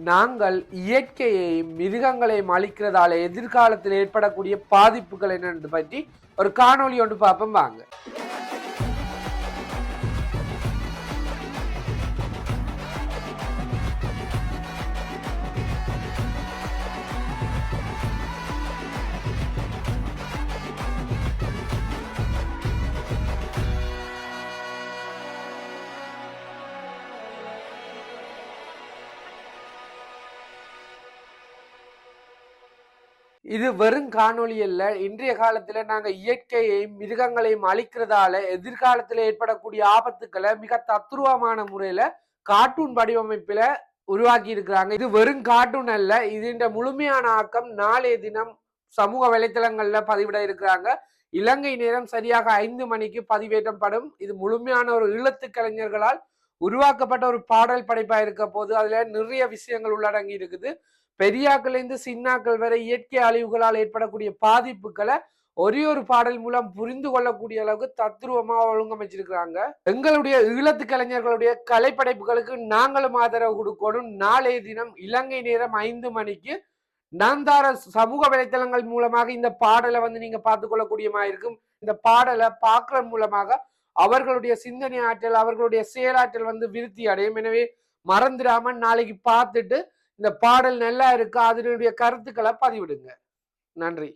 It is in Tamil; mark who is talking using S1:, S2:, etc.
S1: நாங்கள் இயற்கையையும் மிருகங்களையும் அழிக்கிறதால எதிர்காலத்தில் ஏற்படக்கூடிய பாதிப்புகள் என்னன்னு பற்றி ஒரு காணொளி ஒன்று பார்ப்போம் வாங்க. இது வெறும் காணொளி அல்ல. இன்றைய காலத்துல நாங்க இயற்கையையும் மிருகங்களையும் அழிக்கிறதால எதிர்காலத்துல ஏற்படக்கூடிய ஆபத்துக்களை மிக தத்ரூபமான முறையில கார்ட்டூன் வடிவமைப்புல உருவாக்கி இருக்கிறாங்க. இது வெறும் கார்ட்டூன் அல்ல, இதுன்ற முழுமையான ஆக்கம் நாளைய தினம் சமூக வலைத்தளங்கள்ல பதிவிட இருக்கிறாங்க. இலங்கை நேரம் சரியாக 5 மணிக்கு பதிவேற்றப்படும். இது முழுமையான ஒரு ஈழத்து கலைஞர்களால் உருவாக்கப்பட்ட ஒரு பாடல் படைப்பா இருக்க போது அதுல நிறைய விஷயங்கள் உள்ளடங்கி இருக்குது. பெரியாக்கள் இருந்து சின்னாக்கள் வரை இயற்கை அழிவுகளால் ஏற்படக்கூடிய பாதிப்புகளை ஒரே ஒரு பாடல் மூலம் புரிந்து கொள்ளக்கூடிய அளவுக்கு தத்ரூபமா ஒழுங்கமைச்சிருக்கிறாங்க. எங்களுடைய ஈழத்து கலைஞர்களுடைய கலைப்படைப்புகளுக்கு நாங்களும் ஆதரவு கொடுக்கணும். நாளைய தினம் இலங்கை நேரம் 5 மணிக்கு நான்தார சமூக வலைத்தளங்கள் மூலமாக இந்த பாடலை நீங்க பார்த்து கொள்ளக்கூடியமா இருக்கும். இந்த பாடலை பார்க்கற மூலமாக அவர்களுடைய சிந்தனை ஆற்றல், அவர்களுடைய செயலாற்றல் விருத்தி அடையும். எனவே மறந்துடாம நாளைக்கு பார்த்துட்டு இந்த பாடல் நல்லா இருக்கா அதனுடைய கருத்துக்களை பதிவிடுங்க. நன்றி.